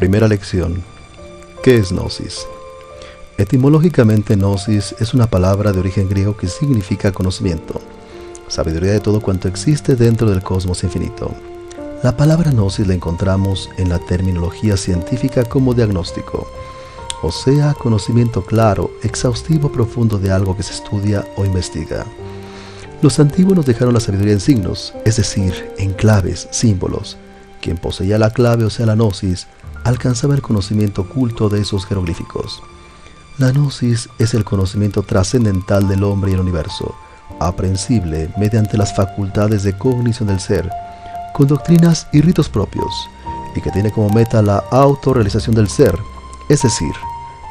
Primera lección. ¿Qué es gnosis? Etimológicamente, gnosis es una palabra de origen griego que significa conocimiento, sabiduría de todo cuanto existe dentro del cosmos infinito. La palabra gnosis la encontramos en la terminología científica como diagnóstico, o sea, conocimiento claro, exhaustivo, profundo de algo que se estudia o investiga. Los antiguos nos dejaron la sabiduría en signos, es decir, en claves, símbolos. Quien poseía la clave, o sea la gnosis, alcanzaba el conocimiento oculto de esos jeroglíficos. La gnosis es el conocimiento trascendental del hombre y el universo, aprehensible mediante las facultades de cognición del ser, con doctrinas y ritos propios, y que tiene como meta la autorrealización del ser, es decir,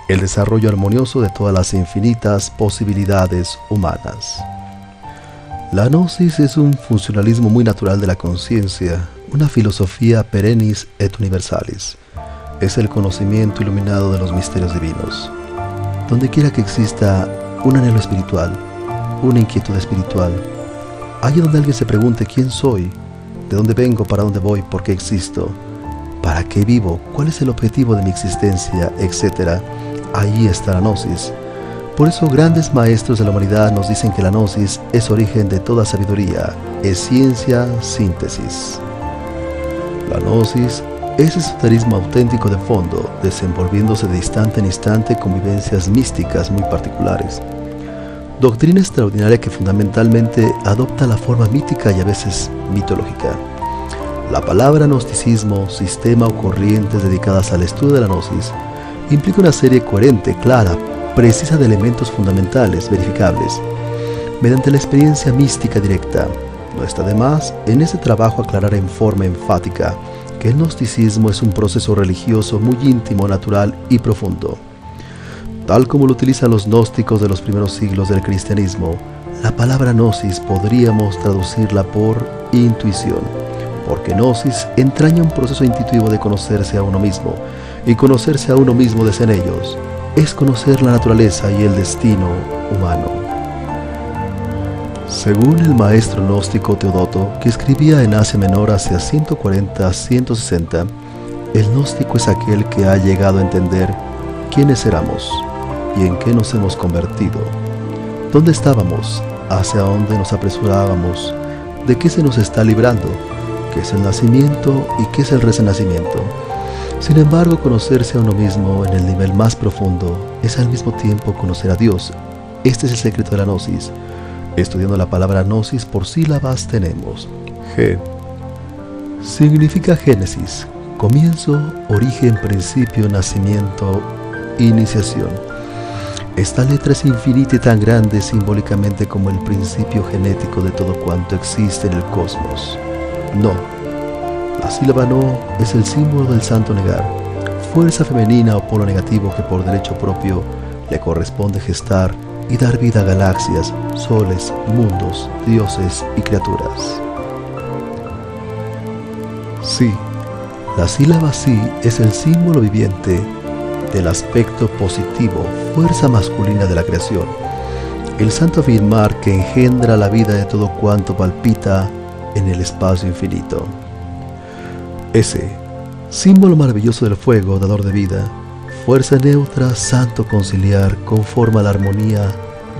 el desarrollo armonioso de todas las infinitas posibilidades humanas. La gnosis es un funcionalismo muy natural de la conciencia, una filosofía perennis et universalis. Es el conocimiento iluminado de los misterios divinos. Donde quiera que exista un anhelo espiritual, una inquietud espiritual, allí donde alguien se pregunte quién soy, de dónde vengo, para dónde voy, por qué existo, para qué vivo, cuál es el objetivo de mi existencia, etc., allí está la gnosis. Por eso grandes maestros de la humanidad nos dicen que la gnosis es origen de toda sabiduría, es ciencia, síntesis. La gnosis es esoterismo auténtico de fondo, desenvolviéndose de instante en instante con vivencias místicas muy particulares. Doctrina extraordinaria que fundamentalmente adopta la forma mítica y a veces mitológica. La palabra gnosticismo, sistema o corrientes dedicadas al estudio de la gnosis, implica una serie coherente, clara, precisa de elementos fundamentales, verificables, mediante la experiencia mística directa. No está de más en este trabajo aclarar en forma enfática que el gnosticismo es un proceso religioso muy íntimo, natural y profundo. Tal como lo utilizan los gnósticos de los primeros siglos del cristianismo, la palabra gnosis podríamos traducirla por intuición, porque gnosis entraña un proceso intuitivo de conocerse a uno mismo, y conocerse a uno mismo desde en ellos es conocer la naturaleza y el destino humano. Según el maestro gnóstico Teodoto, que escribía en Asia Menor hacia 140-160, el gnóstico es aquel que ha llegado a entender quiénes éramos y en qué nos hemos convertido, dónde estábamos, hacia dónde nos apresurábamos, de qué se nos está librando, qué es el nacimiento y qué es el renacimiento. Sin embargo, conocerse a uno mismo en el nivel más profundo es al mismo tiempo conocer a Dios. Este es el secreto de la gnosis. Estudiando la palabra gnosis por sílabas tenemos G. Significa génesis, comienzo, origen, principio, nacimiento, iniciación. Esta letra es infinita y tan grande simbólicamente como el principio genético de todo cuanto existe en el cosmos. No. La sílaba no es el símbolo del santo negar, fuerza femenina o polo negativo que por derecho propio le corresponde gestar y dar vida a galaxias, soles, mundos, dioses y criaturas. Sí, la sílaba sí es el símbolo viviente del aspecto positivo, fuerza masculina de la creación, el santo afirmar que engendra la vida de todo cuanto palpita en el espacio infinito. S, símbolo maravilloso del fuego, dador de vida, fuerza neutra, santo conciliar, conforme a la armonía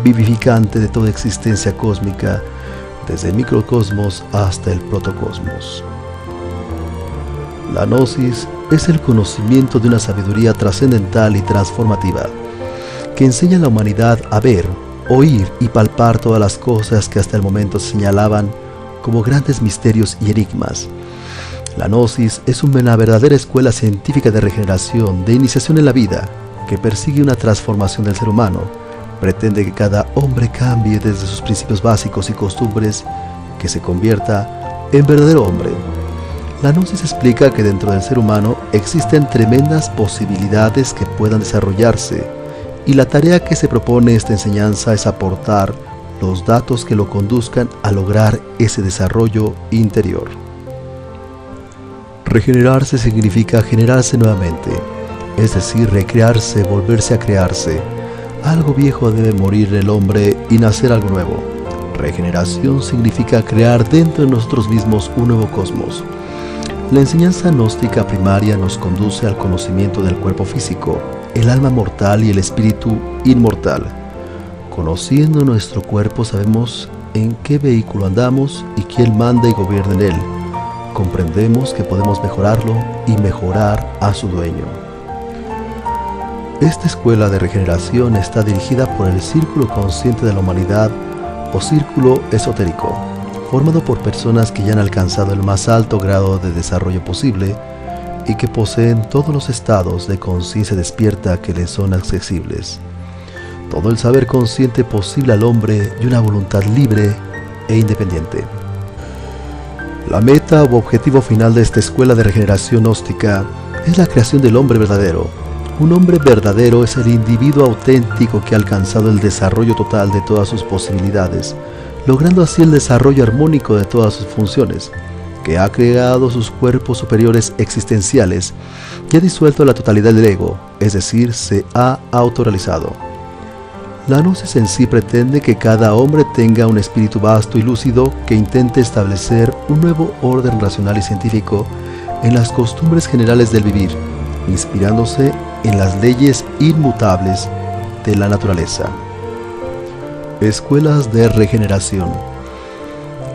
vivificante de toda existencia cósmica, desde el microcosmos hasta el protocosmos. La gnosis es el conocimiento de una sabiduría trascendental y transformativa, que enseña a la humanidad a ver, oír y palpar todas las cosas que hasta el momento se señalaban como grandes misterios y enigmas. La gnosis es una verdadera escuela científica de regeneración, de iniciación en la vida, que persigue una transformación del ser humano. Pretende que cada hombre cambie desde sus principios básicos y costumbres, que se convierta en verdadero hombre. La gnosis explica que dentro del ser humano existen tremendas posibilidades que puedan desarrollarse, y la tarea que se propone esta enseñanza es aportar los datos que lo conduzcan a lograr ese desarrollo interior. Regenerarse significa generarse nuevamente, es decir, recrearse, volverse a crearse. Algo viejo debe morir en el hombre y nacer algo nuevo. Regeneración significa crear dentro de nosotros mismos un nuevo cosmos. La enseñanza gnóstica primaria nos conduce al conocimiento del cuerpo físico, el alma mortal y el espíritu inmortal. Conociendo nuestro cuerpo sabemos en qué vehículo andamos y quién manda y gobierna en él. Comprendemos que podemos mejorarlo y mejorar a su dueño. Esta escuela de regeneración está dirigida por el Círculo Consciente de la Humanidad o Círculo Esotérico, formado por personas que ya han alcanzado el más alto grado de desarrollo posible y que poseen todos los estados de conciencia despierta que les son accesibles, todo el saber consciente posible al hombre y una voluntad libre e independiente. La meta u objetivo final de esta escuela de regeneración gnóstica es la creación del hombre verdadero. Un hombre verdadero es el individuo auténtico que ha alcanzado el desarrollo total de todas sus posibilidades, logrando así el desarrollo armónico de todas sus funciones, que ha creado sus cuerpos superiores existenciales y ha disuelto la totalidad del ego, es decir, se ha autorrealizado. La gnosis en sí pretende que cada hombre tenga un espíritu vasto y lúcido que intente establecer un nuevo orden racional y científico en las costumbres generales del vivir, inspirándose en las leyes inmutables de la naturaleza. Escuelas de regeneración.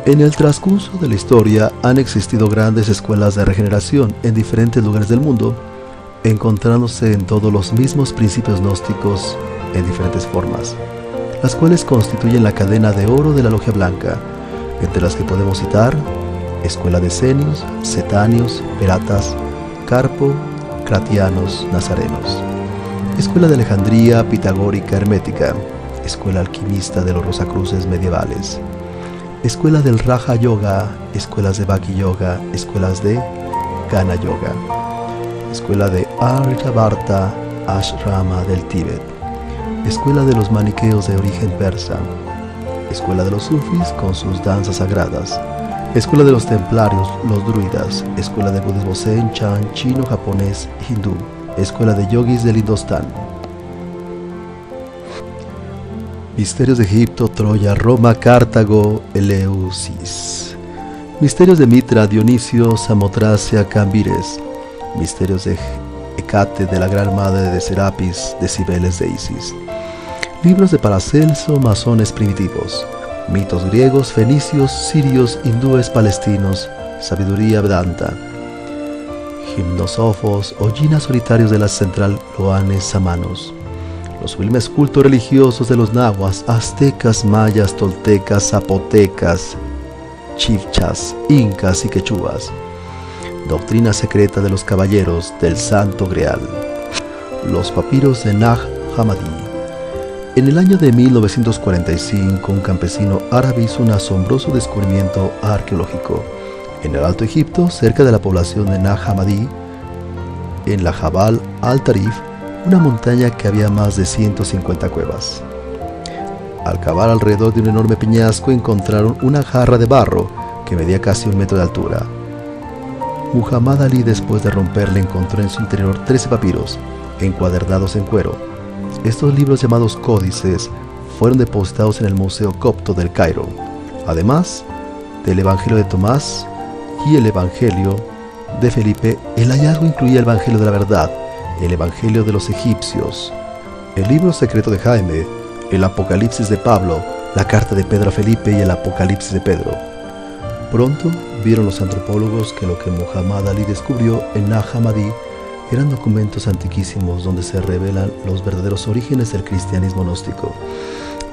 En el transcurso de la historia han existido grandes escuelas de regeneración en diferentes lugares del mundo, encontrándose en todos los mismos principios gnósticos en diferentes formas, las cuales constituyen la cadena de oro de la Logia Blanca, entre las que podemos citar Escuela de Esenios, Cetáneos, Peratas, Carpo, Cratianos, Nazarenos, Escuela de Alejandría, Pitagórica, Hermética, Escuela Alquimista de los Rosacruces medievales, Escuela del Raja Yoga, Escuelas de Bhakti Yoga, Escuelas de Gana Yoga, Escuela de Aryabharta Ashrama del Tíbet, Escuela de los Maniqueos de origen persa, Escuela de los Sufis con sus danzas sagradas, Escuela de los Templarios, los Druidas, Escuela de Budismo Zen, Chan, Chino, Japonés, Hindú, Escuela de Yogis del Indostán. Misterios de Egipto, Troya, Roma, Cartago, Eleusis. Misterios de Mitra, Dionisio, Samotracia, Cambires. Misterios de Hecate, de la Gran Madre de Serapis, de Cibeles de Isis. Libros de Paracelso, masones primitivos. Mitos griegos, fenicios, sirios, hindúes, palestinos. Sabiduría Vedanta. Gimnosofos, hojinas solitarios de la central Loanes Samanos. Los sublimes cultos religiosos de los nahuas, aztecas, mayas, toltecas, zapotecas, chibchas, incas y quechuas. Doctrina secreta de los caballeros del Santo Grial. Los papiros de Nag Hammadi. En el año de 1945, un campesino árabe hizo un asombroso descubrimiento arqueológico. En el Alto Egipto, cerca de la población de Nag Hammadi, en la Jabal al-Tarif, una montaña que había más de 150 cuevas. Al cavar alrededor de un enorme peñasco encontraron una jarra de barro que medía casi 1 metro de altura. Muhammad Ali, después de romperla, encontró en su interior 13 papiros, encuadernados en cuero. Estos libros, llamados códices, fueron depositados en el Museo Copto del Cairo, además del Evangelio de Tomás y el Evangelio de Felipe. El hallazgo incluía el Evangelio de la Verdad, el Evangelio de los Egipcios, el libro secreto de Jaime, el Apocalipsis de Pablo, la carta de Pedro a Felipe y el Apocalipsis de Pedro. Pronto vieron los antropólogos que lo que Muhammad Ali descubrió en Nag Hammadi eran documentos antiquísimos donde se revelan los verdaderos orígenes del cristianismo gnóstico,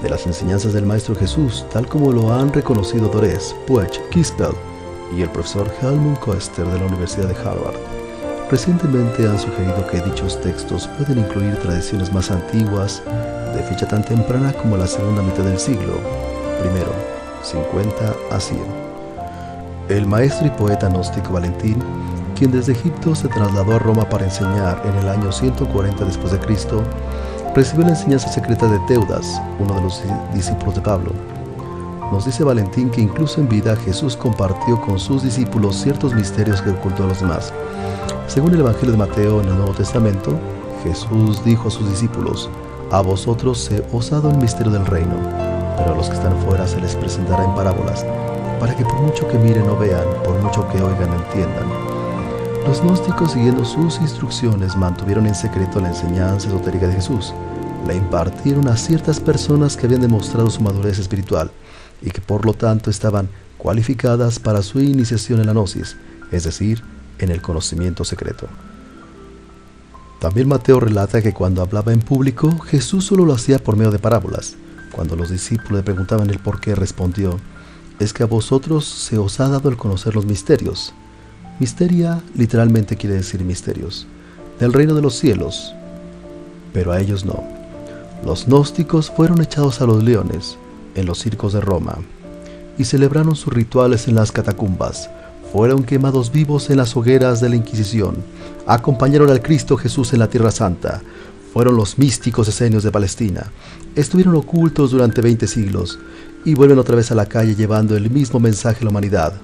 de las enseñanzas del Maestro Jesús, tal como lo han reconocido Dorés, Puech, Kispel y el profesor Helmut Koester de la Universidad de Harvard. Recientemente han sugerido que dichos textos pueden incluir tradiciones más antiguas, de fecha tan temprana como la segunda mitad del siglo I, 50 a 100. El maestro y poeta gnóstico Valentín, quien desde Egipto se trasladó a Roma para enseñar en el año 140 después de Cristo, recibió la enseñanza secreta de Teudas, uno de los discípulos de Pablo. Nos dice Valentín que incluso en vida Jesús compartió con sus discípulos ciertos misterios que ocultó a los demás. Según el Evangelio de Mateo en el Nuevo Testamento, Jesús dijo a sus discípulos: a vosotros se os ha dado el misterio del reino, pero a los que están fuera se les presentará en parábolas, para que por mucho que miren no vean, por mucho que oigan no entiendan. Los gnósticos, siguiendo sus instrucciones, mantuvieron en secreto la enseñanza esotérica de Jesús. La impartieron a ciertas personas que habían demostrado su madurez espiritual y que por lo tanto estaban cualificadas para su iniciación en la gnosis, es decir, en el conocimiento secreto. También Mateo relata que cuando hablaba en público, Jesús solo lo hacía por medio de parábolas. Cuando los discípulos le preguntaban el por qué, respondió: es que a vosotros se os ha dado el conocer los misterios. Misteria literalmente quiere decir misterios, del reino de los cielos, pero a ellos no. Los gnósticos fueron echados a los leones en los circos de Roma y celebraron sus rituales en las catacumbas. Fueron quemados vivos en las hogueras de la Inquisición. Acompañaron al Cristo Jesús en la Tierra Santa. Fueron los místicos esenios de Palestina. Estuvieron ocultos durante 20 siglos y vuelven otra vez a la calle llevando el mismo mensaje a la humanidad.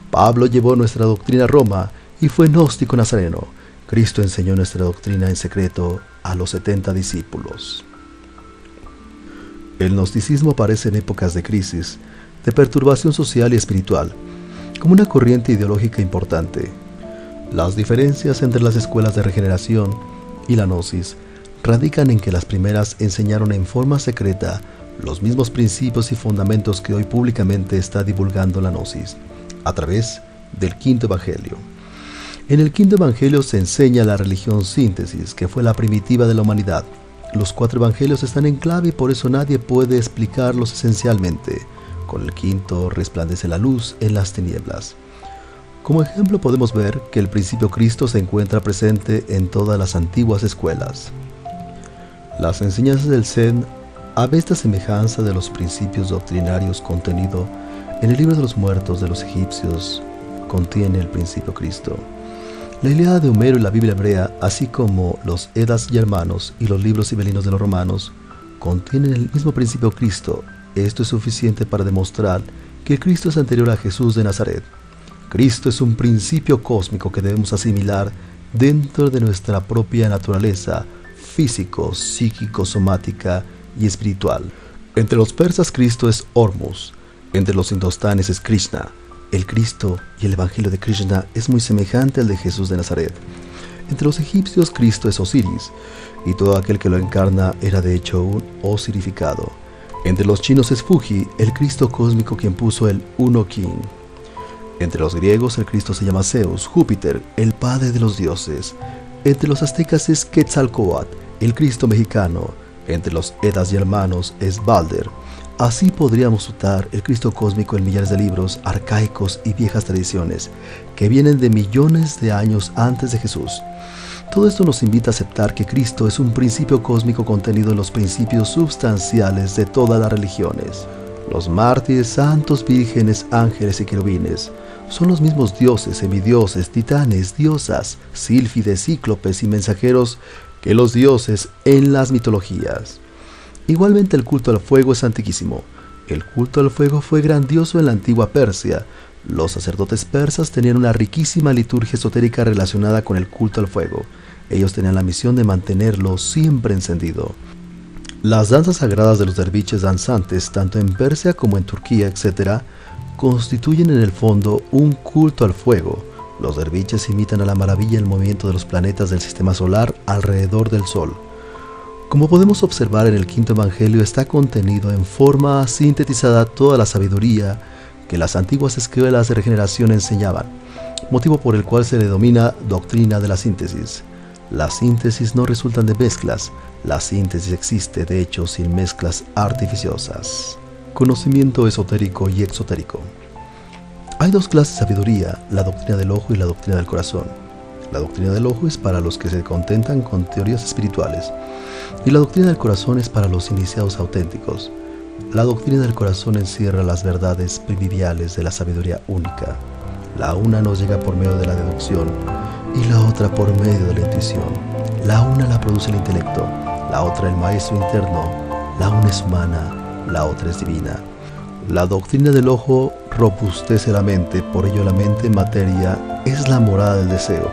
Pablo llevó nuestra doctrina a Roma y fue gnóstico nazareno. Cristo enseñó nuestra doctrina en secreto a los 70 discípulos. El gnosticismo aparece en épocas de crisis, de perturbación social y espiritual, como una corriente ideológica importante. Las diferencias entre las escuelas de regeneración y la gnosis radican en que las primeras enseñaron en forma secreta los mismos principios y fundamentos que hoy públicamente está divulgando la gnosis, a través del Quinto Evangelio. En el Quinto Evangelio se enseña la religión síntesis, que fue la primitiva de la humanidad. Los 4 evangelios están en clave y por eso nadie puede explicarlos esencialmente. Con el quinto resplandece la luz en las tinieblas. Como ejemplo podemos ver que el principio Cristo se encuentra presente en todas las antiguas escuelas. Las enseñanzas del Zen, a esta semejanza de los principios doctrinarios contenido en el libro de los muertos de los egipcios, contiene el principio Cristo. La Ilíada de Homero y la Biblia hebrea, así como los Edas germanos y los libros sibelinos de los romanos, contienen el mismo principio Cristo. Esto es suficiente para demostrar que Cristo es anterior a Jesús de Nazaret. Cristo es un principio cósmico que debemos asimilar dentro de nuestra propia naturaleza físico, psíquico, somática y espiritual. Entre los persas Cristo es Hormuz, entre los hindustanes es Krishna. El Cristo y el Evangelio de Krishna es muy semejante al de Jesús de Nazaret. Entre los egipcios Cristo es Osiris, y todo aquel que lo encarna era de hecho un osirificado. Entre los chinos es Fuji, el Cristo cósmico quien puso el Uno King. Entre los griegos el Cristo se llama Zeus, Júpiter, el padre de los dioses. Entre los aztecas es Quetzalcóatl, el Cristo mexicano. Entre los Edas germanos es Balder. Así podríamos citar el Cristo cósmico en millares de libros arcaicos y viejas tradiciones que vienen de millones de años antes de Jesús. Todo esto nos invita a aceptar que Cristo es un principio cósmico contenido en los principios substanciales de todas las religiones. Los mártires, santos, vírgenes, ángeles y querubines son los mismos dioses, semidioses, titanes, diosas, sílfides, cíclopes y mensajeros que los dioses en las mitologías. Igualmente el culto al fuego es antiquísimo. El culto al fuego fue grandioso en la antigua Persia. Los sacerdotes persas tenían una riquísima liturgia esotérica relacionada con el culto al fuego. Ellos tenían la misión de mantenerlo siempre encendido. Las danzas sagradas de los derviches danzantes, tanto en Persia como en Turquía, etc., constituyen en el fondo un culto al fuego. Los derviches imitan a la maravilla el movimiento de los planetas del sistema solar alrededor del Sol. Como podemos observar en el Quinto Evangelio, está contenido en forma sintetizada toda la sabiduría que las antiguas escuelas de regeneración enseñaban, motivo por el cual se le denomina doctrina de la síntesis. Las síntesis no resultan de mezclas, la síntesis existe de hecho sin mezclas artificiosas. Conocimiento esotérico y exotérico. Hay 2 clases de sabiduría, la doctrina del ojo y la doctrina del corazón. La doctrina del ojo es para los que se contentan con teorías espirituales, y la doctrina del corazón es para los iniciados auténticos. La doctrina del corazón encierra las verdades primordiales de la sabiduría única. La una nos llega por medio de la deducción y la otra por medio de la intuición. La una la produce el intelecto, la otra el maestro interno. La una es humana, la otra es divina. La doctrina del ojo robustece la mente, por ello la mente materia es la morada del deseo.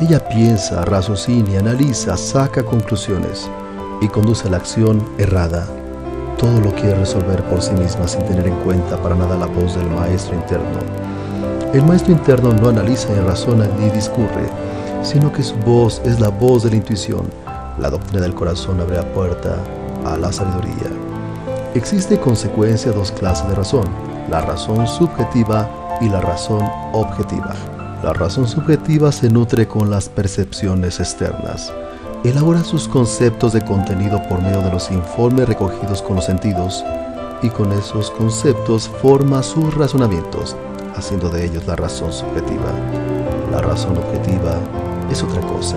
Ella piensa, raciocina, analiza, saca conclusiones y conduce a la acción errada. Todo lo quiere resolver por sí misma sin tener en cuenta para nada la voz del maestro interno. El maestro interno no analiza ni razona ni discurre, sino que su voz es la voz de la intuición. La doctrina del corazón abre la puerta a la sabiduría. Existe en consecuencia dos clases de razón, la razón subjetiva y la razón objetiva. La razón subjetiva se nutre con las percepciones externas. Elabora sus conceptos de contenido por medio de los informes recogidos con los sentidos y con esos conceptos forma sus razonamientos, haciendo de ellos la razón subjetiva. La razón objetiva es otra cosa,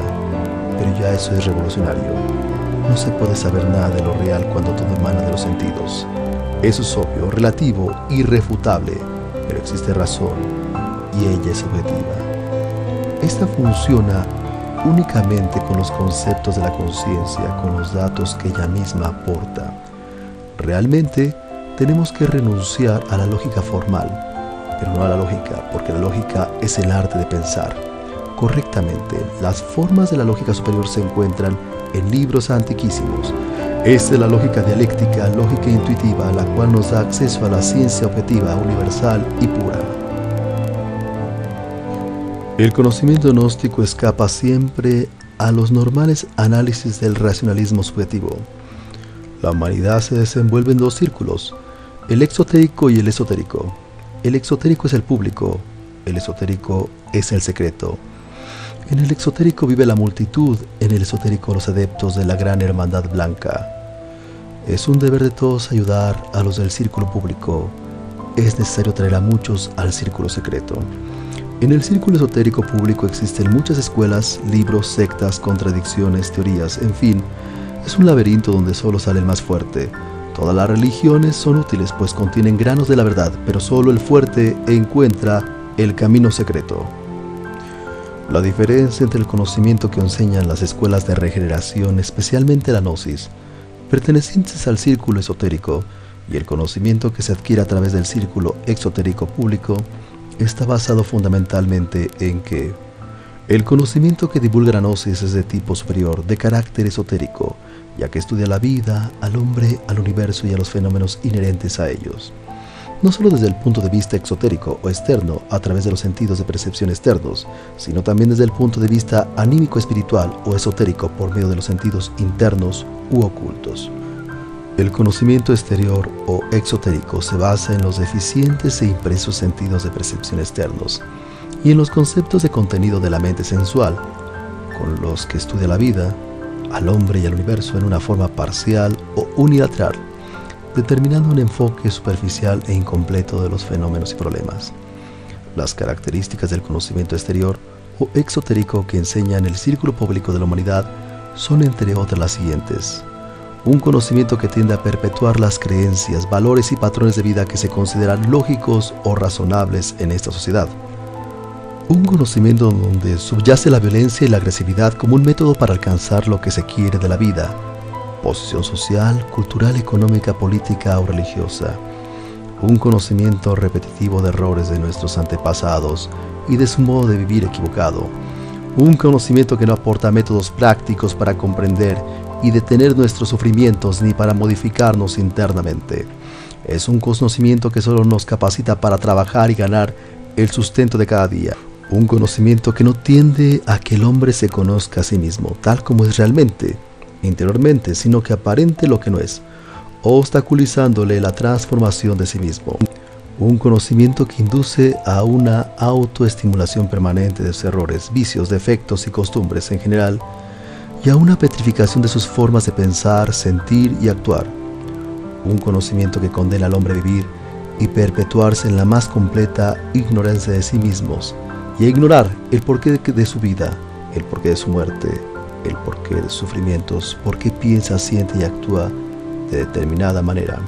pero ya eso es revolucionario. No se puede saber nada de lo real cuando todo emana de los sentidos. Eso es obvio, relativo, irrefutable, pero existe razón y ella es objetiva. Esta funciona únicamente con los conceptos de la conciencia, con los datos que ella misma aporta. Realmente tenemos que renunciar a la lógica formal, pero no a la lógica, porque la lógica es el arte de pensar correctamente. Las formas de la lógica superior se encuentran en libros antiquísimos. Esta es la lógica dialéctica, lógica intuitiva, la cual nos da acceso a la ciencia objetiva, universal y pura. El conocimiento gnóstico escapa siempre a los normales análisis del racionalismo subjetivo. La humanidad se desenvuelve en dos círculos, el exotérico y el esotérico. El exotérico es el público, el esotérico es el secreto. En el exotérico vive la multitud, en el esotérico los adeptos de la gran hermandad blanca. Es un deber de todos ayudar a los del círculo público. Es necesario traer a muchos al círculo secreto. En el círculo esotérico público existen muchas escuelas, libros, sectas, contradicciones, teorías, en fin, es un laberinto donde solo sale el más fuerte. Todas las religiones son útiles pues contienen granos de la verdad, pero solo el fuerte encuentra el camino secreto. La diferencia entre el conocimiento que enseñan las escuelas de regeneración, especialmente la gnosis, pertenecientes al círculo esotérico, y el conocimiento que se adquiere a través del círculo exotérico público, está basado fundamentalmente en que el conocimiento que divulga la gnosis es de tipo superior, de carácter esotérico, ya que estudia la vida, al hombre, al universo y a los fenómenos inherentes a ellos. No solo desde el punto de vista exotérico o externo, a través de los sentidos de percepción externos, sino también desde el punto de vista anímico-espiritual o esotérico por medio de los sentidos internos u ocultos. El conocimiento exterior o exotérico se basa en los deficientes e impresos sentidos de percepción externos y en los conceptos de contenido de la mente sensual, con los que estudia la vida, al hombre y al universo en una forma parcial o unilateral, determinando un enfoque superficial e incompleto de los fenómenos y problemas. Las características del conocimiento exterior o exotérico que enseña en el círculo público de la humanidad son entre otras las siguientes. Un conocimiento que tiende a perpetuar las creencias, valores y patrones de vida que se consideran lógicos o razonables en esta sociedad. Un conocimiento donde subyace la violencia y la agresividad como un método para alcanzar lo que se quiere de la vida, posición social, cultural, económica, política o religiosa. Un conocimiento repetitivo de errores de nuestros antepasados y de su modo de vivir equivocado. Un conocimiento que no aporta métodos prácticos para comprender y detener nuestros sufrimientos ni para modificarnos internamente. Es un conocimiento que solo nos capacita para trabajar y ganar el sustento de cada día. Un conocimiento que no tiende a que el hombre se conozca a sí mismo, tal como es realmente, interiormente, sino que aparente lo que no es, obstaculizándole la transformación de sí mismo. Un conocimiento que induce a una autoestimulación permanente de sus errores, vicios, defectos y costumbres en general, y a una petrificación de sus formas de pensar, sentir y actuar. Un conocimiento que condena al hombre a vivir y perpetuarse en la más completa ignorancia de sí mismos, y a ignorar el porqué de su vida, el porqué de su muerte, el porqué de sus sufrimientos, por qué piensa, siente y actúa de determinada manera.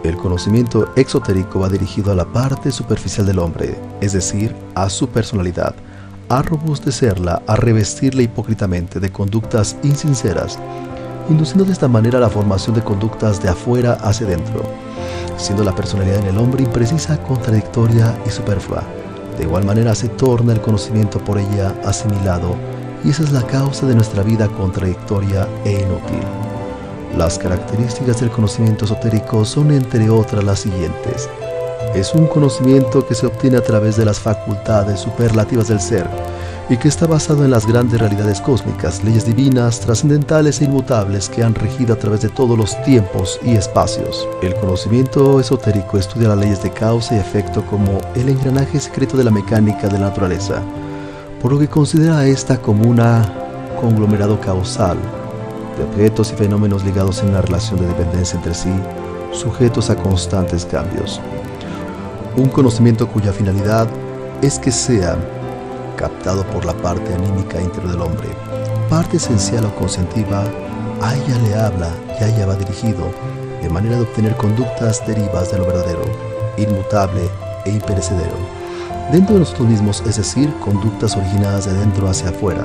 El conocimiento exotérico va dirigido a la parte superficial del hombre, es decir, a su personalidad, a robustecerla, a revestirla hipócritamente de conductas insinceras, induciendo de esta manera la formación de conductas de afuera hacia adentro, siendo la personalidad en el hombre imprecisa, contradictoria y superflua. De igual manera se torna el conocimiento por ella asimilado, y esa es la causa de nuestra vida contradictoria e inútil. Las características del conocimiento esotérico son entre otras las siguientes. Es un conocimiento que se obtiene a través de las facultades superlativas del ser y que está basado en las grandes realidades cósmicas, leyes divinas, trascendentales e inmutables que han regido a través de todos los tiempos y espacios. El conocimiento esotérico estudia las leyes de causa y efecto como el engranaje secreto de la mecánica de la naturaleza, por lo que considera a esta como un conglomerado causal de objetos y fenómenos ligados en una relación de dependencia entre sí, sujetos a constantes cambios. Un conocimiento cuya finalidad es que sea captado por la parte anímica interior del hombre, parte esencial o conscientiva, a ella le habla y a ella va dirigido, de manera de obtener conductas derivas de lo verdadero, inmutable e imperecedero, dentro de nosotros mismos, es decir, conductas originadas de dentro hacia afuera.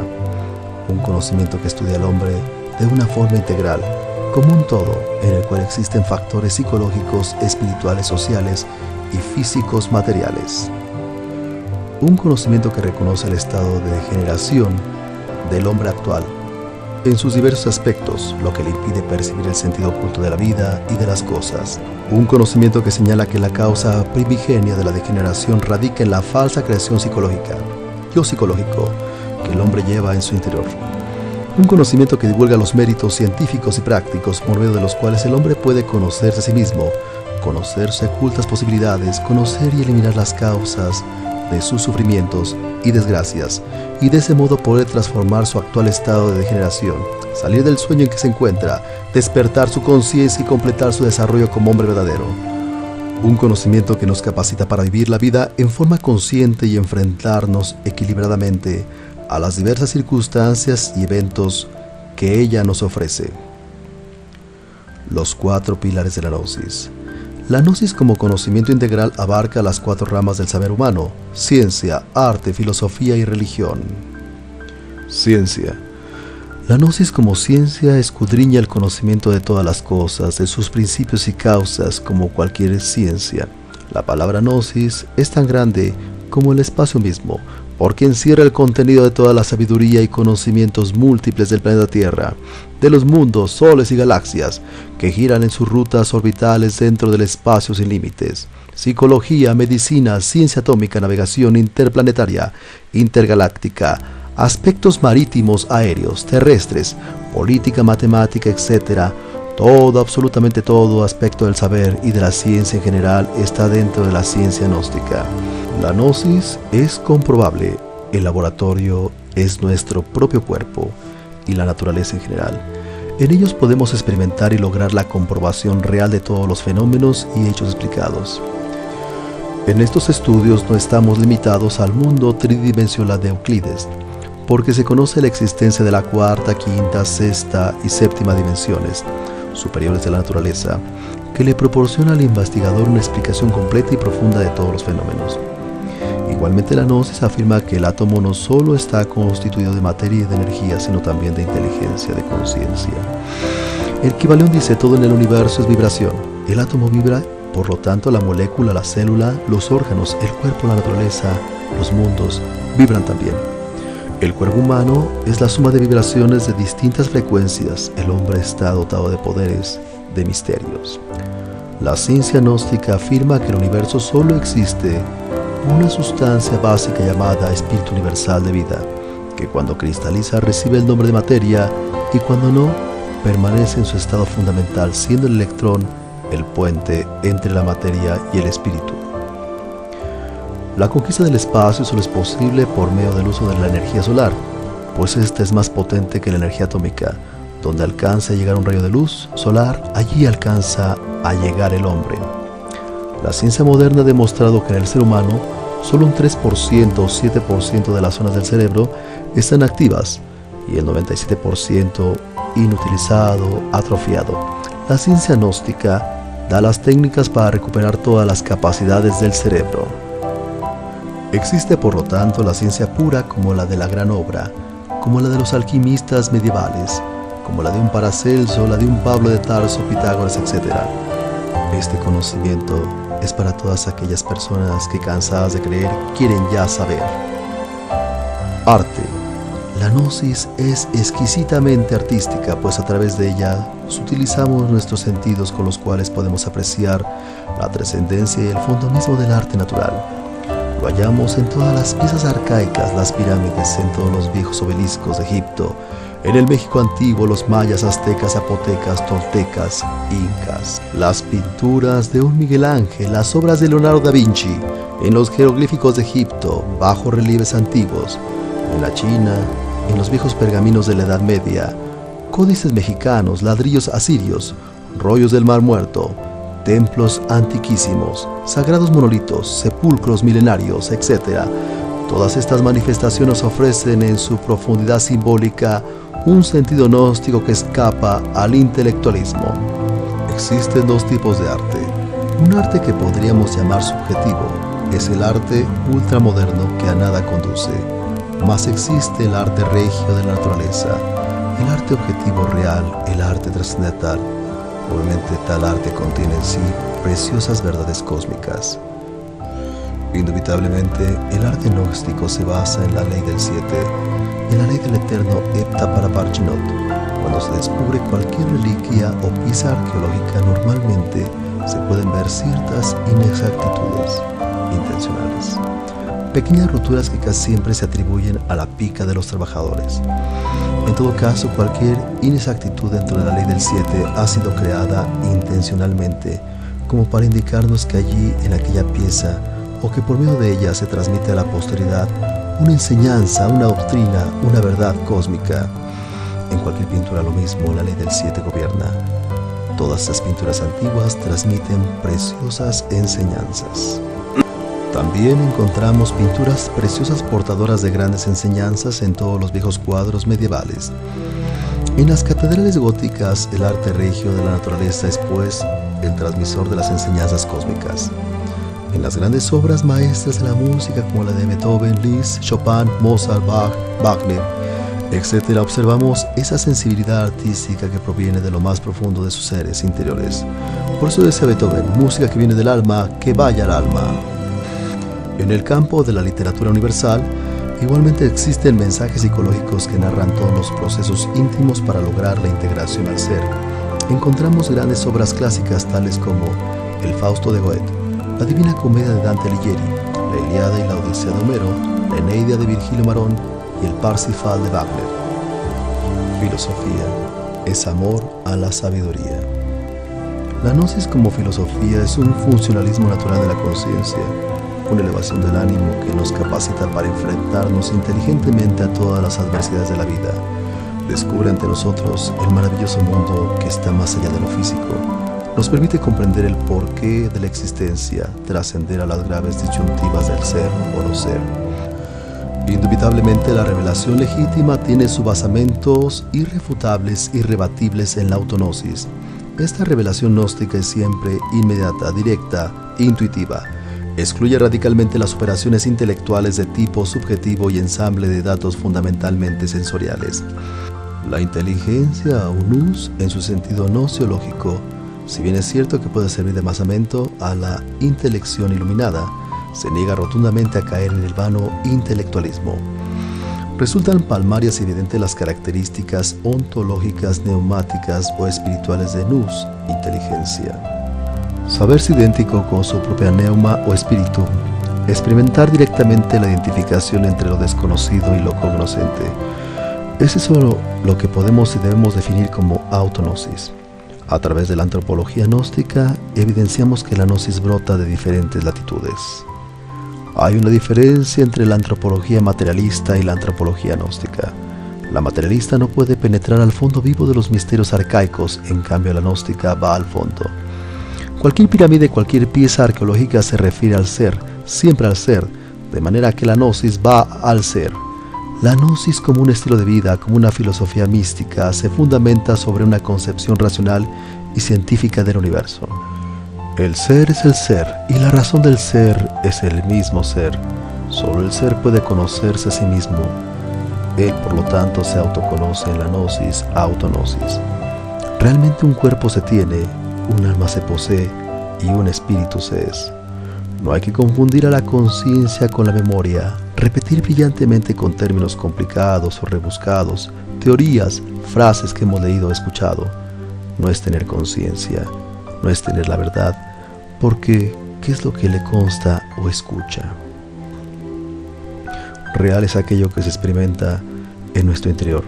Un conocimiento que estudia al hombre de una forma integral, como un todo, en el cual existen factores psicológicos, espirituales, sociales y físicos materiales. Un conocimiento que reconoce el estado de degeneración del hombre actual en sus diversos aspectos, lo que le impide percibir el sentido oculto de la vida y de las cosas. Un conocimiento que señala que la causa primigenia de la degeneración radica en la falsa creación psicológica, yo psicológico, que el hombre lleva en su interior. Un conocimiento que divulga los méritos científicos y prácticos por medio de los cuales el hombre puede conocerse a sí mismo, conocer sus ocultas posibilidades, conocer y eliminar las causas de sus sufrimientos y desgracias, y de ese modo poder transformar su actual estado de degeneración, salir del sueño en que se encuentra, despertar su conciencia y completar su desarrollo como hombre verdadero. Un conocimiento que nos capacita para vivir la vida en forma consciente y enfrentarnos equilibradamente a las diversas circunstancias y eventos que ella nos ofrece. Los 4 pilares de la Gnosis. La Gnosis como conocimiento integral abarca las 4 ramas del saber humano: ciencia, arte, filosofía y religión. Ciencia. La Gnosis como ciencia escudriña el conocimiento de todas las cosas, de sus principios y causas, como cualquier ciencia. La palabra Gnosis es tan grande como el espacio mismo, porque encierra el contenido de toda la sabiduría y conocimientos múltiples del planeta Tierra, de los mundos, soles y galaxias que giran en sus rutas orbitales dentro del espacio sin límites. Psicología, medicina, ciencia atómica, navegación interplanetaria, intergaláctica, aspectos marítimos, aéreos, terrestres, política, matemática, etc. Todo, absolutamente todo aspecto del saber y de la ciencia en general está dentro de la ciencia gnóstica. La gnosis es comprobable. El laboratorio es nuestro propio cuerpo y la naturaleza en general. En ellos podemos experimentar y lograr la comprobación real de todos los fenómenos y hechos explicados. En estos estudios no estamos limitados al mundo tridimensional de Euclides, porque se conoce la existencia de la cuarta, quinta, sexta y séptima dimensiones superiores de la naturaleza, que le proporciona al investigador una explicación completa y profunda de todos los fenómenos. Igualmente, la gnosis afirma que el átomo no solo está constituido de materia y de energía, sino también de inteligencia, de conciencia. El Kybalión dice: todo en el universo es vibración. El átomo vibra, por lo tanto la molécula, la célula, los órganos, el cuerpo, la naturaleza, los mundos vibran también. El cuerpo humano es la suma de vibraciones de distintas frecuencias. El hombre está dotado de poderes, de misterios. La ciencia gnóstica afirma que el universo solo existe una sustancia básica llamada espíritu universal de vida, que cuando cristaliza recibe el nombre de materia y cuando no, permanece en su estado fundamental, siendo el electrón el puente entre la materia y el espíritu. La conquista del espacio solo es posible por medio del uso de la energía solar, pues esta es más potente que la energía atómica. Donde alcanza a llegar un rayo de luz solar, allí alcanza a llegar el hombre. La ciencia moderna ha demostrado que en el ser humano solo un 3% o 7% de las zonas del cerebro están activas y el 97% inutilizado, atrofiado. La ciencia gnóstica da las técnicas para recuperar todas las capacidades del cerebro. Existe, por lo tanto, la ciencia pura como la de la gran obra, como la de los alquimistas medievales, como la de un Paracelso, la de un Pablo de Tarso, Pitágoras, etc. Este conocimiento es para todas aquellas personas que, cansadas de creer, quieren ya saber. Arte. La La gnosis es exquisitamente artística, pues a través de ella utilizamos nuestros sentidos con los cuales podemos apreciar la trascendencia y el fondo mismo del arte natural. Lo hallamos en todas las piezas arcaicas, las pirámides, en todos los viejos obeliscos de Egipto, en el México antiguo, los mayas, aztecas, zapotecas, toltecas, incas, las pinturas de un Miguel Ángel, las obras de Leonardo da Vinci, en los jeroglíficos de Egipto, bajos relieves antiguos, en la China, en los viejos pergaminos de la Edad Media, códices mexicanos, ladrillos asirios, rollos del Mar Muerto, templos antiquísimos, sagrados monolitos, sepulcros milenarios, etc. Todas estas manifestaciones ofrecen en su profundidad simbólica un sentido gnóstico que escapa al intelectualismo. Existen dos tipos de arte. Un arte que podríamos llamar subjetivo es el arte ultramoderno que a nada conduce. Mas existe el arte regio de la naturaleza, el arte objetivo real, el arte trascendental. Obviamente tal arte contiene en sí preciosas verdades cósmicas. Indubitablemente, el arte gnóstico se basa en la ley del 7, en la ley del eterno Hepta Paraparchinot. Cuando se descubre cualquier reliquia o pieza arqueológica, normalmente se pueden ver ciertas inexactitudes intencionales. Pequeñas roturas que casi siempre se atribuyen a la pica de los trabajadores. En todo caso, cualquier inexactitud dentro de la ley del 7 ha sido creada intencionalmente, como para indicarnos que allí, en aquella pieza, o que por medio de ella se transmite a la posteridad una enseñanza, una doctrina, una verdad cósmica. En cualquier pintura lo mismo, la ley del 7 gobierna. Todas estas pinturas antiguas transmiten preciosas enseñanzas. También encontramos pinturas preciosas portadoras de grandes enseñanzas en todos los viejos cuadros medievales. En las catedrales góticas, el arte regio de la naturaleza es pues el transmisor de las enseñanzas cósmicas. En las grandes obras maestras de la música como la de Beethoven, Liszt, Chopin, Mozart, Bach, Wagner, etc., observamos esa sensibilidad artística que proviene de lo más profundo de sus seres interiores. Por eso decía Beethoven, música que viene del alma, que vaya al alma. En el campo de la literatura universal, igualmente existen mensajes psicológicos que narran todos los procesos íntimos para lograr la integración al ser. Encontramos grandes obras clásicas tales como el Fausto de Goethe, la Divina Comedia de Dante Alighieri, la Ilíada y la Odisea de Homero, la Eneida de Virgilio Marón y el Parsifal de Wagner. Filosofía es amor a la sabiduría. La gnosis como filosofía es un funcionalismo natural de la conciencia, una elevación del ánimo que nos capacita para enfrentarnos inteligentemente a todas las adversidades de la vida. Descubre ante nosotros el maravilloso mundo que está más allá de lo físico. Nos permite comprender el porqué de la existencia, trascender a las graves disyuntivas del ser o no ser. Indubitablemente, la revelación legítima tiene sus basamentos irrefutables, irrebatibles en la autognosis. Esta revelación gnóstica es siempre inmediata, directa, intuitiva. Excluye radicalmente las operaciones intelectuales de tipo subjetivo y ensamble de datos fundamentalmente sensoriales. La inteligencia o nous, en su sentido gnoseológico, si bien es cierto que puede servir de basamento a la intelección iluminada, se niega rotundamente a caer en el vano intelectualismo. Resultan palmarias y evidentes las características ontológicas, neumáticas o espirituales de nous, inteligencia. Saberse idéntico con su propia neuma o espíritu, experimentar directamente la identificación entre lo desconocido y lo cognoscente. Es eso lo que podemos y debemos definir como autognosis. A través de la antropología gnóstica, evidenciamos que la gnosis brota de diferentes latitudes. Hay una diferencia entre la antropología materialista y la antropología gnóstica. La materialista no puede penetrar al fondo vivo de los misterios arcaicos, en cambio la gnóstica va al fondo. Cualquier pirámide, cualquier pieza arqueológica se refiere al ser, siempre al ser, de manera que la gnosis va al ser. La gnosis como un estilo de vida, como una filosofía mística, se fundamenta sobre una concepción racional y científica del universo. El ser es el ser, y la razón del ser es el mismo ser. Solo el ser puede conocerse a sí mismo. Él, por lo tanto, se autoconoce en la gnosis, autognosis. Realmente un cuerpo se tiene, un alma se posee y un espíritu se es. No hay que confundir a la conciencia con la memoria. Repetir brillantemente con términos complicados o rebuscados, teorías, frases que hemos leído o escuchado, no es tener conciencia, no es tener la verdad, porque ¿qué es lo que le consta o escucha? Real es aquello que se experimenta en nuestro interior.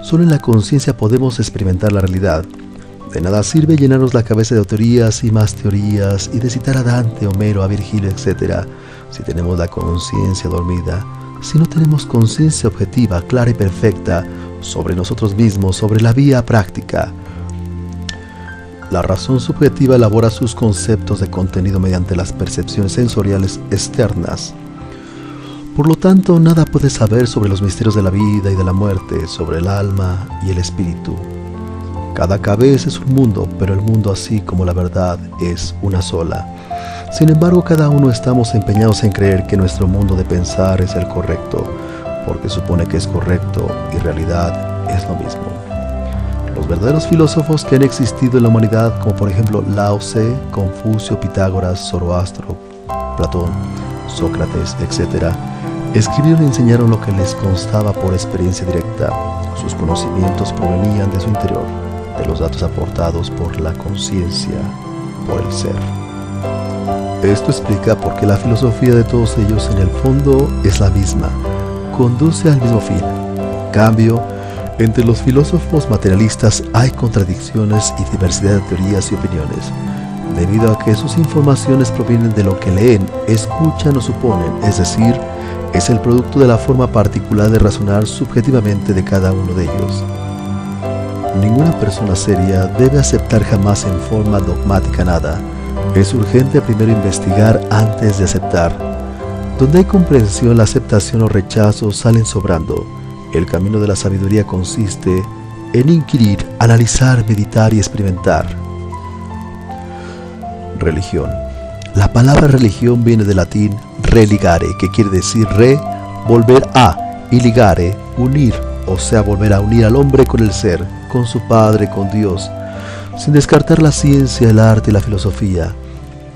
Solo en la conciencia podemos experimentar la realidad. De nada sirve llenarnos la cabeza de teorías y más teorías y de citar a Dante, Homero, a Virgilio, etc. Si tenemos la conciencia dormida, si no tenemos conciencia objetiva, clara y perfecta sobre nosotros mismos, sobre la vía práctica. La razón subjetiva elabora sus conceptos de contenido mediante las percepciones sensoriales externas. Por lo tanto, nada puede saber sobre los misterios de la vida y de la muerte, sobre el alma y el espíritu. Cada cabeza es un mundo, pero el mundo, así como la verdad, es una sola. Sin embargo, cada uno estamos empeñados en creer que nuestro mundo de pensar es el correcto, porque supone que es correcto y realidad es lo mismo. Los verdaderos filósofos que han existido en la humanidad, como por ejemplo Lao Tse, Confucio, Pitágoras, Zoroastro, Platón, Sócrates, etc., escribieron y enseñaron lo que les constaba por experiencia directa. Sus conocimientos provenían de su interior, de los datos aportados por la conciencia, por el ser. Esto explica por qué la filosofía de todos ellos en el fondo es la misma, conduce al mismo fin. En cambio, entre los filósofos materialistas hay contradicciones y diversidad de teorías y opiniones, debido a que sus informaciones provienen de lo que leen, escuchan o suponen, es decir, es el producto de la forma particular de razonar subjetivamente de cada uno de ellos. Ninguna persona seria debe aceptar jamás en forma dogmática nada. Es urgente primero investigar antes de aceptar. Donde hay comprensión, la aceptación o rechazo salen sobrando. El camino de la sabiduría consiste en inquirir, analizar, meditar y experimentar. Religión. La palabra religión viene del latín religare, que quiere decir volver a, y ligare, unir, o sea, volver a unir al hombre con el ser, con su Padre, con Dios, sin descartar la ciencia, el arte y la filosofía.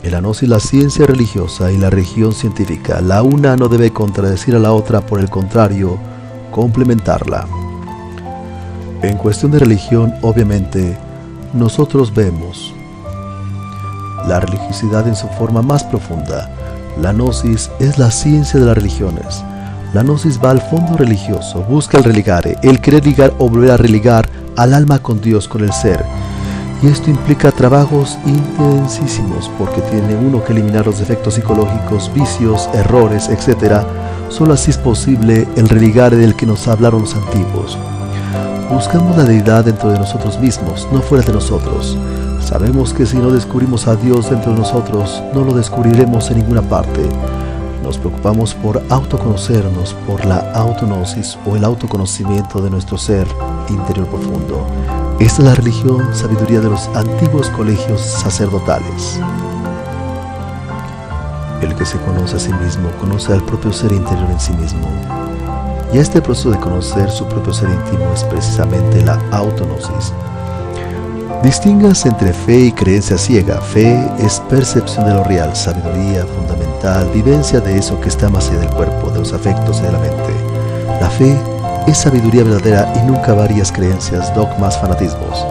En la gnosis, la ciencia religiosa y la religión científica, la una no debe contradecir a la otra, por el contrario, complementarla. En cuestión de religión, obviamente, nosotros vemos la religiosidad en su forma más profunda. La gnosis es la ciencia de las religiones. La gnosis va al fondo religioso, busca el religare, el querer ligar o volver a religar al alma con Dios, con el ser. Y esto implica trabajos intensísimos, porque tiene uno que eliminar los defectos psicológicos, vicios, errores, etc. Solo así es posible el religare del que nos hablaron los antiguos. Buscamos la deidad dentro de nosotros mismos, no fuera de nosotros. Sabemos que si no descubrimos a Dios dentro de nosotros, no lo descubriremos en ninguna parte. Nos preocupamos por autoconocernos, por la autognosis o el autoconocimiento de nuestro ser interior profundo. Esta es la religión, sabiduría de los antiguos colegios sacerdotales. El que se conoce a sí mismo, conoce al propio ser interior en sí mismo. Y este proceso de conocer su propio ser íntimo es precisamente la autognosis. Distingas entre fe y creencia ciega. Fe es percepción de lo real, sabiduría fundamental, vivencia de eso que está más allá del cuerpo, de los afectos y de la mente. La fe es sabiduría verdadera y nunca varias creencias, dogmas, fanatismos.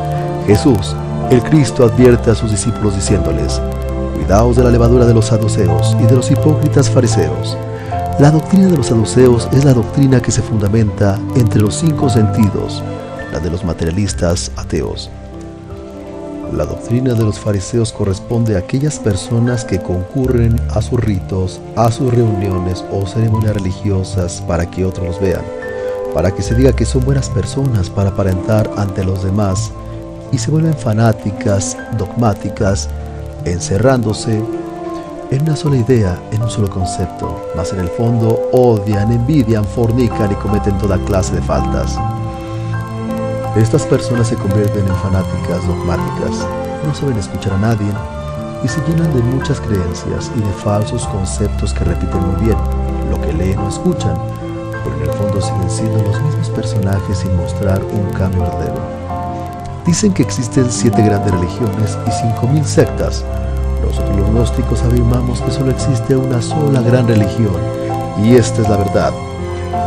Jesús, el Cristo, advierte a sus discípulos diciéndoles: cuidaos de la levadura de los saduceos y de los hipócritas fariseos. La doctrina de los saduceos es la doctrina que se fundamenta entre los 5 sentidos, la de los materialistas ateos. La doctrina de los fariseos corresponde a aquellas personas que concurren a sus ritos, a sus reuniones o ceremonias religiosas para que otros los vean, para que se diga que son buenas personas para aparentar ante los demás, y se vuelven fanáticas, dogmáticas, encerrándose en una sola idea, en un solo concepto, mas en el fondo odian, envidian, fornican y cometen toda clase de faltas. Estas personas se convierten en fanáticas dogmáticas, no saben escuchar a nadie y se llenan de muchas creencias y de falsos conceptos que repiten muy bien. Lo que leen o escuchan, pero en el fondo siguen siendo los mismos personajes sin mostrar un cambio verdadero. Dicen que existen 7 grandes religiones y 5000 sectas. Nosotros los gnósticos afirmamos que solo existe una sola gran religión, y esta es la verdad.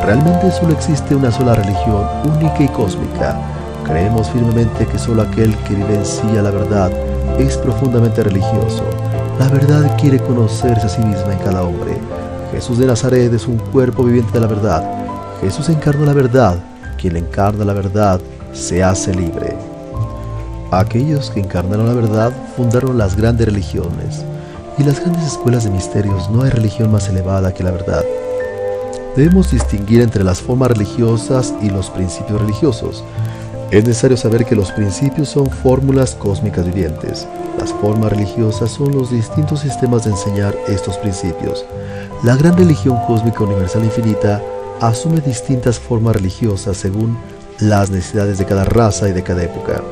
Realmente solo existe una sola religión, única y cósmica. Creemos firmemente que solo aquel que vivencia la verdad es profundamente religioso. La verdad quiere conocerse a sí misma en cada hombre. Jesús de Nazaret es un cuerpo viviente de la verdad. Jesús encarnó la verdad. Quien encarna la verdad se hace libre. Aquellos que encarnaron la verdad fundaron las grandes religiones. Y las grandes escuelas de misterios. No hay religión más elevada que la verdad. Debemos distinguir entre las formas religiosas y los principios religiosos. Es necesario saber que los principios son fórmulas cósmicas vivientes. Las formas religiosas son los distintos sistemas de enseñar estos principios. La gran religión cósmica universal infinita asume distintas formas religiosas según las necesidades de cada raza y de cada época.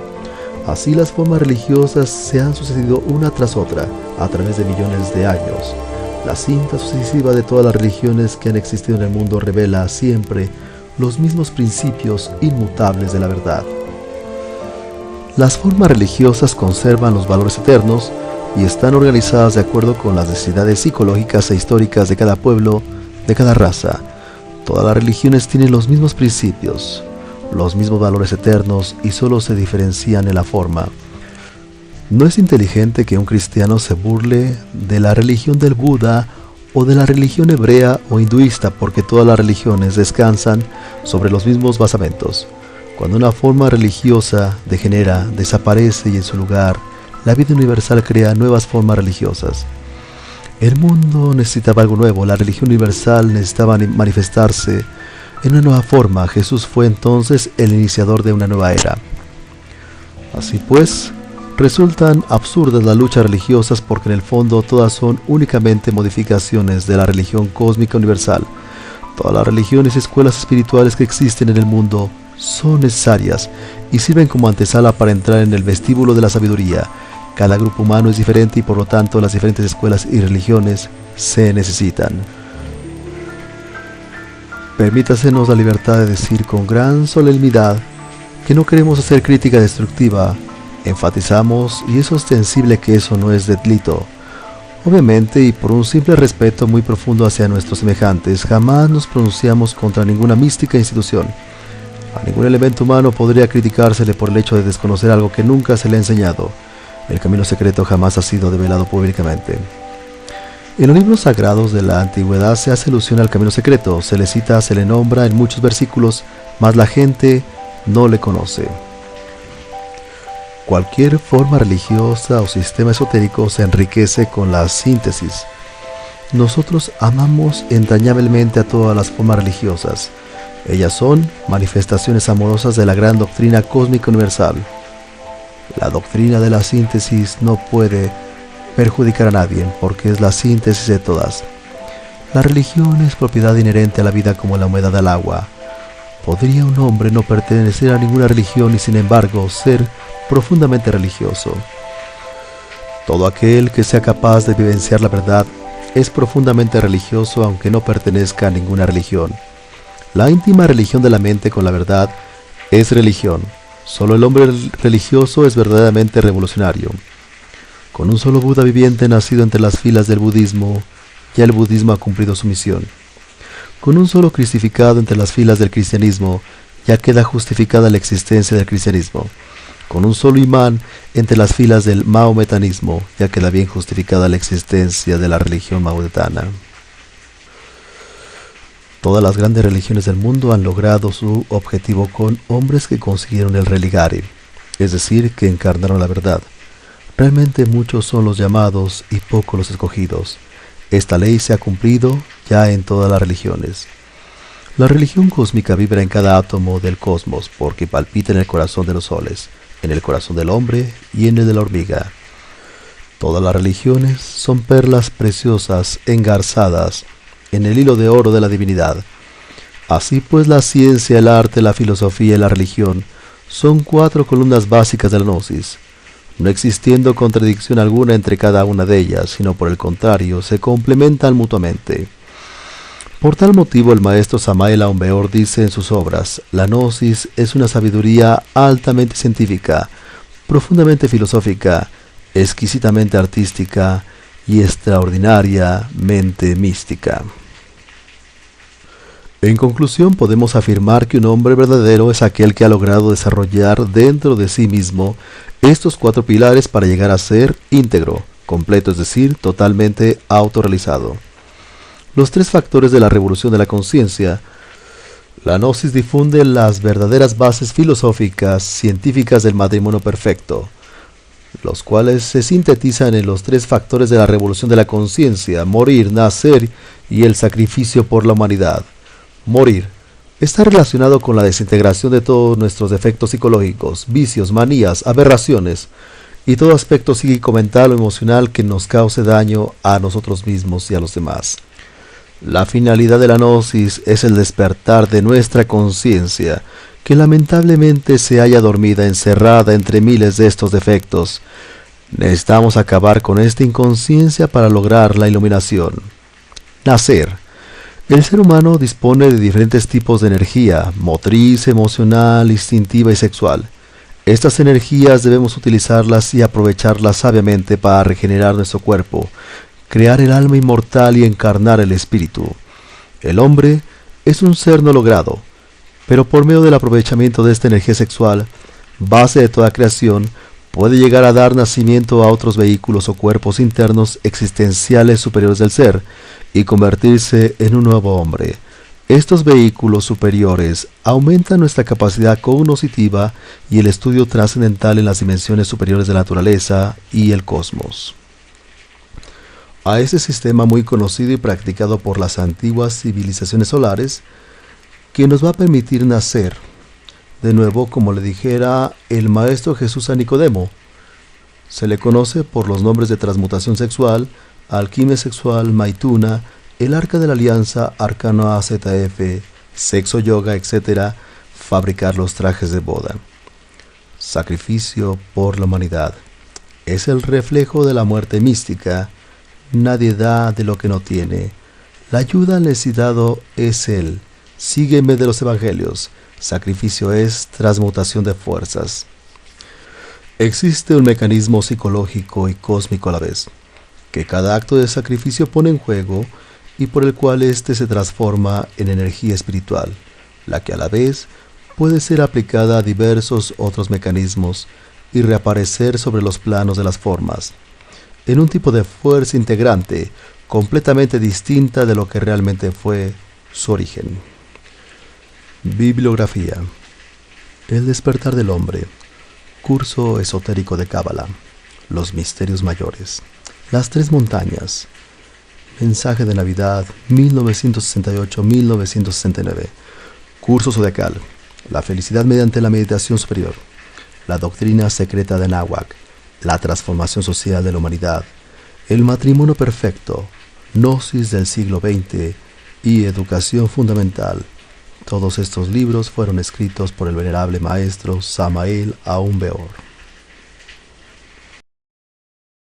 Así las formas religiosas se han sucedido una tras otra a través de millones de años. La cinta sucesiva de todas las religiones que han existido en el mundo revela siempre los mismos principios inmutables de la verdad. Las formas religiosas conservan los valores eternos y están organizadas de acuerdo con las necesidades psicológicas e históricas de cada pueblo, de cada raza. Todas las religiones tienen los mismos principios, los mismos valores eternos y solo se diferencian en la forma. No es inteligente que un cristiano se burle de la religión del Buda o de la religión hebrea o hinduista, porque todas las religiones descansan sobre los mismos basamentos. Cuando una forma religiosa degenera, desaparece y en su lugar, la vida universal crea nuevas formas religiosas. El mundo necesitaba algo nuevo, la religión universal necesitaba manifestarse en una nueva forma. Jesús fue entonces el iniciador de una nueva era. Así pues, resultan absurdas las luchas religiosas porque en el fondo todas son únicamente modificaciones de la religión cósmica universal. Todas las religiones y escuelas espirituales que existen en el mundo son necesarias y sirven como antesala para entrar en el vestíbulo de la sabiduría. Cada grupo humano es diferente y por lo tanto las diferentes escuelas y religiones se necesitan. Permítasenos la libertad de decir con gran solemnidad que no queremos hacer crítica destructiva. Enfatizamos, y es ostensible, que eso no es delito. Obviamente, y por un simple respeto muy profundo hacia nuestros semejantes, jamás nos pronunciamos contra ninguna mística institución. A ningún elemento humano podría criticársele por el hecho de desconocer algo que nunca se le ha enseñado. El camino secreto jamás ha sido develado públicamente. En los libros sagrados de la antigüedad se hace alusión al camino secreto, se le cita, se le nombra en muchos versículos, mas la gente no le conoce. Cualquier forma religiosa o sistema esotérico se enriquece con la síntesis. Nosotros amamos entrañablemente a todas las formas religiosas. Ellas son manifestaciones amorosas de la gran doctrina cósmica universal. La doctrina de la síntesis no puede perjudicar a nadie porque es la síntesis de todas. La religión es propiedad inherente a la vida como la humedad al agua. ¿Podría un hombre no pertenecer a ninguna religión y sin embargo ser profundamente religioso? Todo aquel que sea capaz de vivenciar la verdad es profundamente religioso aunque no pertenezca a ninguna religión. La íntima religión de la mente con la verdad es religión. Solo el hombre religioso es verdaderamente revolucionario. Con un solo Buda viviente nacido entre las filas del budismo, ya el budismo ha cumplido su misión. Con un solo crucificado entre las filas del cristianismo, ya queda justificada la existencia del cristianismo. Con un solo imán entre las filas del maometanismo, ya queda bien justificada la existencia de la religión maometana. Todas las grandes religiones del mundo han logrado su objetivo con hombres que consiguieron el religare, es decir, que encarnaron la verdad. Realmente muchos son los llamados y pocos los escogidos. Esta ley se ha cumplido ya en todas las religiones. La religión cósmica vibra en cada átomo del cosmos porque palpita en el corazón de los soles, en el corazón del hombre y en el de la hormiga. Todas las religiones son perlas preciosas engarzadas en el hilo de oro de la divinidad. Así pues, la ciencia, el arte, la filosofía y la religión son 4 columnas básicas de la gnosis, no existiendo contradicción alguna entre cada una de ellas, sino por el contrario, se complementan mutuamente. Por tal motivo, el maestro Samael Aun Weor dice en sus obras: la gnosis es una sabiduría altamente científica, profundamente filosófica exquisitamente artística y extraordinariamente mística. En conclusión, podemos afirmar que un hombre verdadero es aquel que ha logrado desarrollar dentro de sí mismo estos 4 pilares para llegar a ser íntegro, completo, es decir, totalmente autorrealizado. Los 3 factores de la revolución de la conciencia. La gnosis difunde las verdaderas bases filosóficas, científicas del matrimonio perfecto, los cuales se sintetizan en los 3 factores de la revolución de la conciencia: morir, nacer y el sacrificio por la humanidad. Morir está relacionado con la desintegración de todos nuestros defectos psicológicos, vicios, manías, aberraciones y todo aspecto psíquico, mental o emocional que nos cause daño a nosotros mismos y a los demás. La finalidad de la gnosis es el despertar de nuestra conciencia, que lamentablemente se halla dormida, encerrada entre miles de estos defectos. Necesitamos acabar con esta inconsciencia para lograr la iluminación. Nacer. El ser humano dispone de diferentes tipos de energía: motriz, emocional, instintiva y sexual. Estas energías debemos utilizarlas y aprovecharlas sabiamente para regenerar nuestro cuerpo, crear el alma inmortal y encarnar el espíritu. El hombre es un ser no logrado, pero por medio del aprovechamiento de esta energía sexual, base de toda creación, puede llegar a dar nacimiento a otros vehículos o cuerpos internos existenciales superiores del ser y convertirse en un nuevo hombre. Estos vehículos superiores aumentan nuestra capacidad cognitiva y el estudio trascendental en las dimensiones superiores de la naturaleza y el cosmos. A este sistema muy conocido y practicado por las antiguas civilizaciones solares, que nos va a permitir nacer, de nuevo, como le dijera el Maestro Jesús a Nicodemo. Se le conoce por los nombres de transmutación sexual, alquimia sexual, maituna, el arca de la alianza, arcano AZF, sexo yoga, etc., fabricar los trajes de boda. Sacrificio por la humanidad. Es el reflejo de la muerte mística. Nadie da de lo que no tiene. La ayuda al necesitado es Él. Sígueme de los evangelios. Sacrificio es transmutación de fuerzas. Existe un mecanismo psicológico y cósmico a la vez, que cada acto de sacrificio pone en juego y por el cual éste se transforma en energía espiritual, la que a la vez puede ser aplicada a diversos otros mecanismos y reaparecer sobre los planos de las formas, en un tipo de fuerza integrante completamente distinta de lo que realmente fue su origen. Bibliografía: El despertar del hombre, curso esotérico de Cábala, los misterios mayores, las 3 montañas, mensaje de Navidad 1968-1969, curso zodiacal, la felicidad mediante la meditación superior, la doctrina secreta de Nahuac, la transformación social de la humanidad, el matrimonio perfecto, gnosis del siglo XX y educación fundamental. Todos estos libros fueron escritos por el venerable maestro Samael Aun Weor.